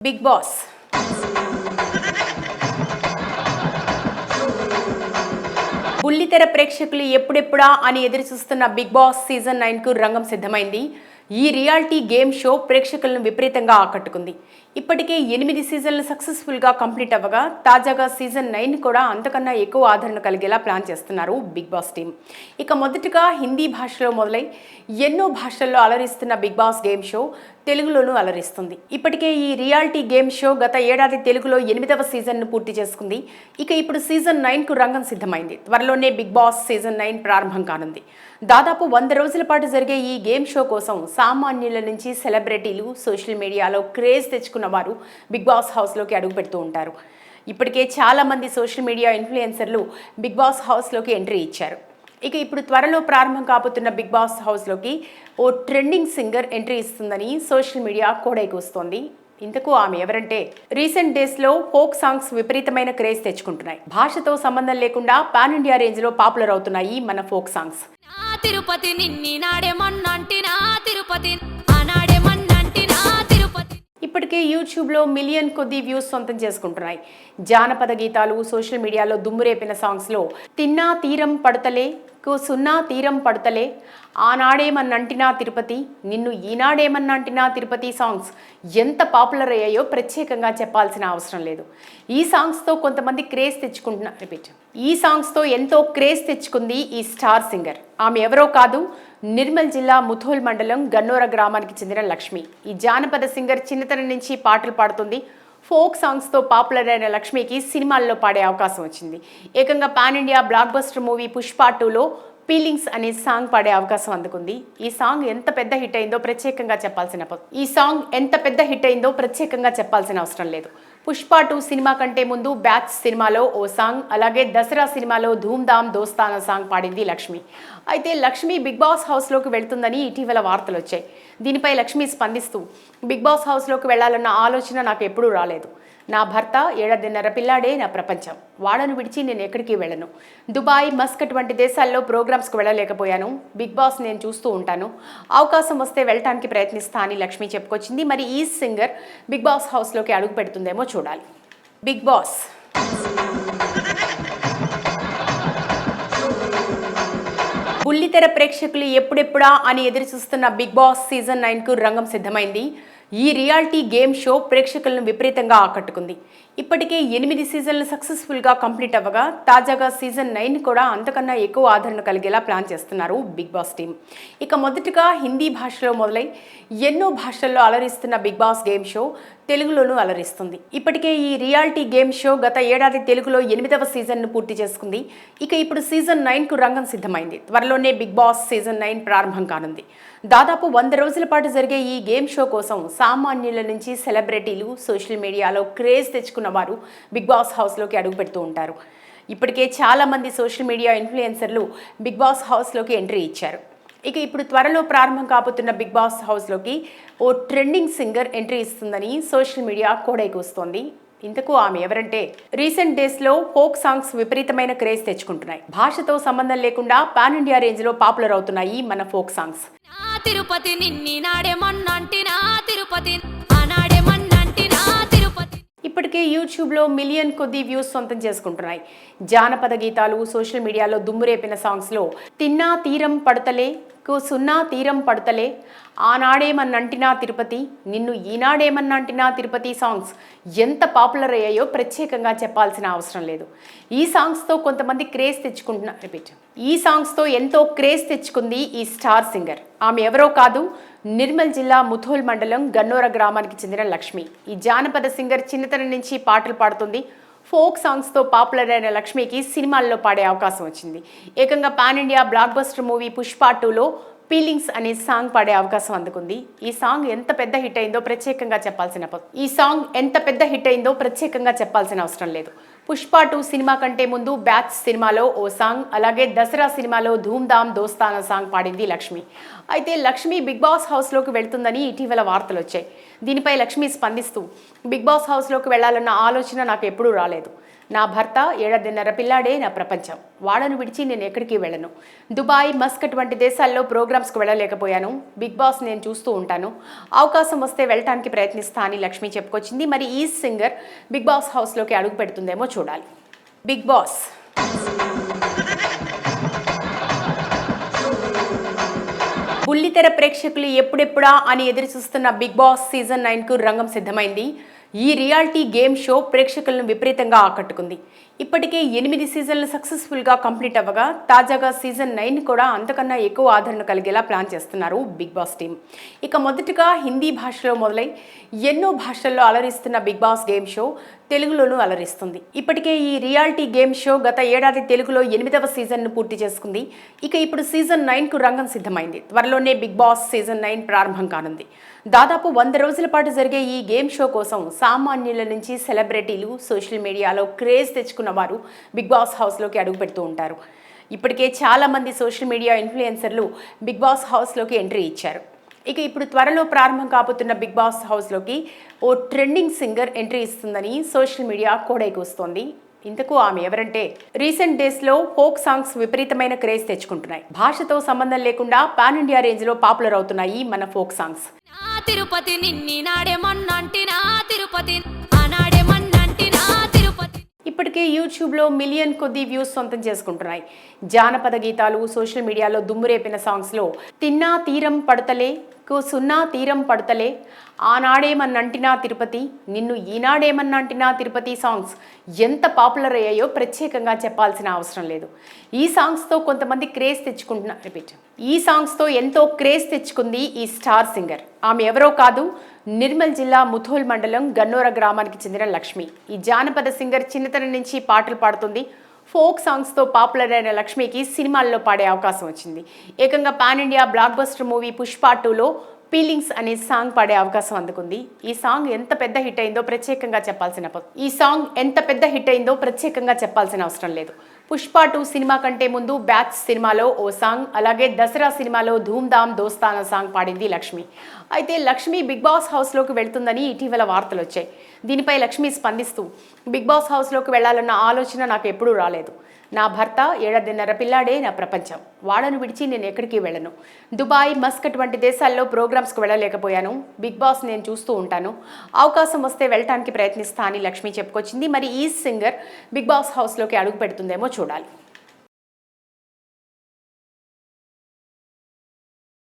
Big boss బుల్లితెర ప్రేక్షకులు ఎప్పుడెప్పుడా అని ఎదురు చూస్తున్న బిగ్ బాస్ సీజన్ 9కు రంగం సిద్ధమైంది. ఈ రియాలిటీ గేమ్ షో ప్రేక్షకులను విపరీతంగా ఆకట్టుకుంది. ఇప్పటికే 8 సీజన్లు సక్సెస్ఫుల్గా కంప్లీట్ అవ్వగా తాజాగా సీజన్ 9 కూడా అంతకన్నా ఎక్కువ ఆదరణ కలిగేలా ప్లాన్ చేస్తున్నారు బిగ్ బాస్ టీం. ఇక మొదటగా హిందీ భాషలో మొదలై ఎన్నో భాషల్లో అలరిస్తున్న బిగ్ బాస్ గేమ్ షో తెలుగులోనూ అలరిస్తుంది. ఇప్పటికే ఈ రియాలిటీ గేమ్ షో గత ఏడాది తెలుగులో 8వ సీజన్ను పూర్తి చేసుకుంది. ఇక ఇప్పుడు సీజన్ 9కు రంగం సిద్ధమైంది. త్వరలోనే బిగ్ బాస్ సీజన్ 9 ప్రారంభం కానుంది. దాదాపు 100 రోజుల పాటు జరిగే ఈ గేమ్ షో కోసం సామాన్యుల నుంచి సెలబ్రిటీలు, సోషల్ మీడియాలో క్రేజ్ తెచ్చుకున్న వారు బిగ్ బాస్ హౌస్లోకి అడుగు పెడుతూ ఉంటారు. ఇప్పటికే చాలామంది సోషల్ మీడియా ఇన్ఫ్లుయెన్సర్లు బిగ్ బాస్ హౌస్లోకి ఎంట్రీ ఇచ్చారు. ఇక ఇప్పుడు త్వరలో ప్రారంభం కాబోతున్న బిగ్ బాస్ హౌస్లోకి ఓ ట్రెండింగ్ సింగర్ ఎంట్రీ ఇస్తుందని సోషల్ మీడియా కోడైకొస్తోంది. ఇంతకు ఆమె ఎవరంటే, రీసెంట్ డేస్లో ఫోక్ సాంగ్స్ విపరీతమైన క్రేజ్ తెచ్చుకుంటున్నాయి. భాషతో సంబంధం లేకుండా పాన్ ఇండియా రేంజ్లో పాపులర్ అవుతున్నాయి మన ఫోక్ సాంగ్స్. తిరుపతి నిన్ని నాడే మన్నంటినా తిరుపతి ఆనాడే మన్నంటినా తిరుపతి ఇప్పటికే యూట్యూబ్లో మిలియన్ కొద్ది వ్యూస్ సొంతం చేసుకుంటున్నాయి. జానపద గీతాలు, సోషల్ మీడియాలో దుమ్మురేపిన సాంగ్స్లో తిన్నా తీరం పడతలే, సున్నా తీరం పడతలే, ఆనాడేమన్నంటినా తిరుపతి, నిన్ను ఈనాడేమన్నంటినా తిరుపతి సాంగ్స్ ఎంత పాపులర్ అయ్యాయో ప్రత్యేకంగా చెప్పాల్సిన అవసరం లేదు. ఈ సాంగ్స్తో కొంతమంది క్రేజ్ ఈ సాంగ్స్తో ఎంతో క్రేజ్ తెచ్చుకుంది ఈ స్టార్ సింగర్. ఆమె ఎవరో కాదు, నిర్మల్ జిల్లా ముథోల్ మండలం గన్నోర గ్రామానికి చెందిన లక్ష్మి. ఈ జానపద సింగర్ చిన్నతనం నుంచి పాటలు పాడుతుంది. ఫోక్ సాంగ్స్తో పాపులర్ అయిన లక్ష్మికి సినిమాల్లో పాడే అవకాశం వచ్చింది. ఏకంగా pan India block buster movie Pushpa 2లో ఫీలింగ్స్ అనే సాంగ్ పాడే అవకాశం అందుకుంది. ఈ సాంగ్ ఎంత పెద్ద హిట్ అయిందో ప్రత్యేకంగా చెప్పాల్సిన అవసరం లేదు. పుష్ప 2 సినిమా కంటే ముందు బ్యాచ్ సినిమాలో ఓ సాంగ్, అలాగే దసరా సినిమాలో ధూమ్ ధామ్ దోస్తానా సాంగ్ పాడింది లక్ష్మి. అయితే లక్ష్మి బిగ్ బాస్ హౌస్లోకి వెళ్తుందని ఇటీవల వార్తలు వచ్చాయి. దీనిపై లక్ష్మి స్పందిస్తూ, బిగ్ బాస్ హౌస్లోకి వెళ్లాలన్న ఆలోచన నాకు ఎప్పుడూ రాలేదు. నా భర్త 7.5 పిల్లాడే నా ప్రపంచం. వాడను విడిచి నేను ఎక్కడికి వెళ్ళను. దుబాయ్, మస్కట్ వంటి దేశాల్లో ప్రోగ్రామ్స్కి వెళ్ళలేకపోయాను. బిగ్ బాస్ నేను చూస్తూ ఉంటాను. అవకాశం వస్తే వెళ్ళటానికి ప్రయత్నిస్తా అని లక్ష్మి చెప్పుకొచ్చింది. మరి ఈ సింగర్ బిగ్ బాస్ హౌస్లోకి అడుగు పెడుతుందేమో చూడాలి. బిగ్ బాస్ బుల్లితెర ప్రేక్షకులు ఎప్పుడెప్పుడా అని ఎదురు చూస్తున్న బిగ్ బాస్ సీజన్ 9కు రంగం సిద్ధమైంది. ఈ రియాలిటీ గేమ్ షో ప్రేక్షకులను విపరీతంగా ఆకట్టుకుంది. ఇప్పటికే 8 సీజన్లు సక్సెస్ఫుల్గా కంప్లీట్ అవ్వగా తాజాగా సీజన్ 9 కూడా అంతకన్నా ఎక్కువ ఆదరణ కలిగేలా ప్లాన్ చేస్తున్నారు బిగ్ బాస్ టీం. ఇక మొదటగా హిందీ భాషలో మొదలై ఎన్నో భాషల్లో అలరిస్తున్న బిగ్ బాస్ గేమ్ షో తెలుగులోనూ అలరిస్తుంది. ఇప్పటికే ఈ రియాలిటీ గేమ్ షో గత ఏడాది తెలుగులో 8వ సీజన్ను పూర్తి చేసుకుంది. ఇక ఇప్పుడు సీజన్ 9కు రంగం సిద్ధమైంది. త్వరలోనే బిగ్ బాస్ సీజన్ 9 ప్రారంభం కానుంది. దాదాపు 100 రోజుల పాటు జరిగే ఈ గేమ్ షో కోసం సామాన్యుల నుంచి సెలబ్రిటీలు, సోషల్ మీడియాలో క్రేజ్ తెచ్చుకున్న వారు బిగ్ బాస్ హౌస్లోకి అడుగు పెడుతూ ఉంటారు. ఇప్పటికే చాలామంది సోషల్ మీడియా ఇన్ఫ్లుయెన్సర్లు బిగ్ బాస్ హౌస్లోకి ఎంట్రీ ఇచ్చారు. ఇక ఇప్పుడు త్వరలో ప్రారంభం కాబోతున్న బిగ్ బాస్ హౌస్లోకి ఓ ట్రెండింగ్ సింగర్ ఎంట్రీ ఇస్తుందని సోషల్ మీడియా కోడైకొస్తోంది. ఇంతకు ఆమె ఎవరంటే, రీసెంట్ డేస్లో ఫోక్ సాంగ్స్ విపరీతమైన క్రేజ్ తెచ్చుకుంటున్నాయి. భాషతో సంబంధం లేకుండా పాన్ ఇండియా రేంజ్లో పాపులర్ అవుతున్నాయి మన ఫోక్ సాంగ్స్. తిరుపతి నిన్ని నాడే మన్నంటినా తిరుపతి ఆనాడే మన్నంటినా తిరుపతి ఇప్పటికే యూట్యూబ్లో మిలియన్ కొద్ది వ్యూస్ సొంతం చేసుకుంటున్నాయి. జానపద గీతాలు, సోషల్ మీడియాలో దుమ్మురేపిన సాంగ్స్లో తిన్నా తీరం పడతలే, సున్నా తీరం పడతలే, ఆనాడేమన్నంటినా తిరుపతి, నిన్ను ఈనాడేమన్నంటినా తిరుపతి సాంగ్స్ ఎంత పాపులర్ అయ్యాయో ప్రత్యేకంగా చెప్పాల్సిన అవసరం లేదు. ఈ సాంగ్స్తో కొంతమంది ఈ సాంగ్స్తో ఎంతో క్రేజ్ తెచ్చుకుంది ఈ స్టార్ సింగర్. ఆమె ఎవరో కాదు, నిర్మల్ జిల్లా ముథోల్ మండలం గన్నోర గ్రామానికి చెందిన లక్ష్మి. ఈ జానపద సింగర్ చిన్నతనం నుంచి పాటలు పాడుతుంది. ఫోక్ సాంగ్స్తో పాపులర్ అయిన లక్ష్మికి సినిమాల్లో పాడే అవకాశం వచ్చింది. ఏకంగా pan India block buster movie Pushpa 2లో ఫీలింగ్స్ అనే సాంగ్ పాడే అవకాశం అందుకుంది. ఈ సాంగ్ ఎంత పెద్ద హిట్ అయిందో ప్రత్యేకంగా చెప్పాల్సిన అవసరం లేదు. పుష్ప 2 సినిమా కంటే ముందు బ్యాచ్ సినిమాలో ఓ సాంగ్, అలాగే దసరా సినిమాలో ధూమ్ ధామ్ దోస్తానా సాంగ్ పాడింది లక్ష్మి. అయితే లక్ష్మి బిగ్ బాస్ హౌస్లోకి వెళ్తుందని ఇటీవల వార్తలు వచ్చాయి. దీనిపై లక్ష్మి స్పందిస్తూ, బిగ్ బాస్ హౌస్లోకి వెళ్లాలన్న ఆలోచన నాకు ఎప్పుడూ రాలేదు. నా భర్త, 7.5 పిల్లాడే నా ప్రపంచం. వాళ్ళను విడిచి నేను ఎక్కడికి వెళ్ళను. దుబాయ్, మస్కట్ వంటి దేశాల్లో ప్రోగ్రామ్స్కి వెళ్ళలేకపోయాను. బిగ్ బాస్ నేను చూస్తూ ఉంటాను. అవకాశం వస్తే వెళ్ళటానికి ప్రయత్నిస్తా అని లక్ష్మి చెప్పుకొచ్చింది. మరి ఈ సింగర్ బిగ్ బాస్ హౌస్లోకి అడుగు పెడుతుందేమో చూడాలి. బిగ్ బాస్ బుల్లితెర ప్రేక్షకులు ఎప్పుడెప్పుడా అని ఎదురు చూస్తున్న బిగ్ బాస్ సీజన్ 9కు రంగం సిద్ధమైంది. ఈ రియాలిటీ గేమ్ షో ప్రేక్షకులను విపరీతంగా ఆకట్టుకుంది. ఇప్పటికే 8 సీజన్లు సక్సెస్ఫుల్గా కంప్లీట్ అవ్వగా తాజాగా సీజన్ 9 కూడా అంతకన్నా ఎక్కువ ఆదరణ కలిగేలా ప్లాన్ చేస్తున్నారు బిగ్ బాస్ టీం. ఇక మొదటగా హిందీ భాషలో మొదలై ఎన్నో భాషల్లో అలరిస్తున్న బిగ్ బాస్ గేమ్ షో తెలుగులోనూ అలరిస్తుంది. ఇప్పటికే ఈ రియాలిటీ గేమ్ షో గత ఏడాది తెలుగులో 8వ సీజన్ను పూర్తి చేసుకుంది. ఇక ఇప్పుడు సీజన్ 9కు రంగం సిద్ధమైంది. త్వరలోనే బిగ్ బాస్ సీజన్ 9 ప్రారంభం కానుంది. దాదాపు 100 రోజుల పాటు జరిగే ఈ గేమ్ షో కోసం సామాన్యుల నుంచి సెలబ్రిటీలు, సోషల్ మీడియాలో క్రేజ్ తెచ్చుకున్న వారు బిగ్ బాస్ హౌస్లోకి అడుగు పెడుతూ ఉంటారు. ఇప్పటికే చాలామంది సోషల్ మీడియా ఇన్ఫ్లుయెన్సర్లు బిగ్ బాస్ హౌస్లోకి ఎంట్రీ ఇచ్చారు. ఇక ఇప్పుడు త్వరలో ప్రారంభం కాబోతున్న బిగ్ బాస్ హౌస్లోకి ఓ ట్రెండింగ్ సింగర్ ఎంట్రీ ఇస్తుందని సోషల్ మీడియా కోడైకొస్తోంది. ఇంతకు ఆమె ఎవరంటే, రీసెంట్ డేస్లో ఫోక్ సాంగ్స్ విపరీతమైన క్రేజ్ తెచ్చుకుంటున్నాయి. భాషతో సంబంధం లేకుండా పాన్ ఇండియా రేంజ్లో పాపులర్ అవుతున్నాయి మన ఫోక్ సాంగ్స్. తిరుపతి ఇప్పటికే యూట్యూబ్లో మిలియన్ కొద్ది వ్యూస్ సొంతం చేసుకుంటున్నాయి. జానపద గీతాలు, సోషల్ మీడియాలో దుమ్మురేపిన సాంగ్స్లో తిన్నా తీరం పడతలే, సున్నా తీరం పడతలే, ఆనాడేమన్నంటినా తిరుపతి, నిన్ను ఈనాడేమన్నంటినా తిరుపతి సాంగ్స్ ఎంత పాపులర్ అయ్యాయో ప్రత్యేకంగా చెప్పాల్సిన అవసరం లేదు. ఈ సాంగ్స్తో కొంతమంది క్రేజ్ తెచ్చుకుంటున్నారు. ఈ సాంగ్స్తో ఎంతో క్రేజ్ తెచ్చుకుంది ఈ స్టార్ సింగర్. ఆమె ఎవరో కాదు, నిర్మల్ జిల్లా ముథోల్ మండలం గన్నోర గ్రామానికి చెందిన లక్ష్మి. ఈ జానపద సింగర్ చిన్నతనం నుంచి పాటలు పాడుతుంది. ఫోక్ సాంగ్స్తో పాపులర్ అయిన లక్ష్మికి సినిమాల్లో పాడే అవకాశం వచ్చింది. ఏకంగా pan India block buster movie Pushpa 2లో ఫీలింగ్స్ అనే సాంగ్ పాడే అవకాశం అందుకుంది. ఈ సాంగ్ ఎంత పెద్ద హిట్ అయిందో ప్రత్యేకంగా చెప్పాల్సిన అవసరం లేదు. పుష్ప 2 సినిమా కంటే ముందు బ్యాచ్ సినిమాలో ఓ సాంగ్, అలాగే దసరా సినిమాలో ధూమ్ధామ్ దోస్తానా సాంగ్ పాడింది లక్ష్మి. అయితే లక్ష్మి బిగ్ బాస్ హౌస్లోకి వెళ్తుందని ఇటీవల వార్తలు వచ్చాయి. దీనిపై లక్ష్మి స్పందిస్తూ, బిగ్ బాస్ హౌస్లోకి వెళ్లాలన్న ఆలోచన నాకు ఎప్పుడూ రాలేదు. నా భర్త, 7.5 పిల్లాడే నా ప్రపంచం. వాళ్ళను విడిచి నేను ఎక్కడికి వెళ్ళను. దుబాయ్, మస్కట్ వంటి దేశాల్లో ప్రోగ్రామ్స్కి వెళ్ళలేకపోయాను. బిగ్ బాస్ నేను చూస్తూ ఉంటాను. అవకాశం వస్తే వెళ్ళటానికి ప్రయత్నిస్తా అని లక్ష్మి చెప్పుకొచ్చింది. మరి ఈ సింగర్ బిగ్ బాస్ హౌస్లోకి అడుగు పెడుతుందేమో చూడాలి.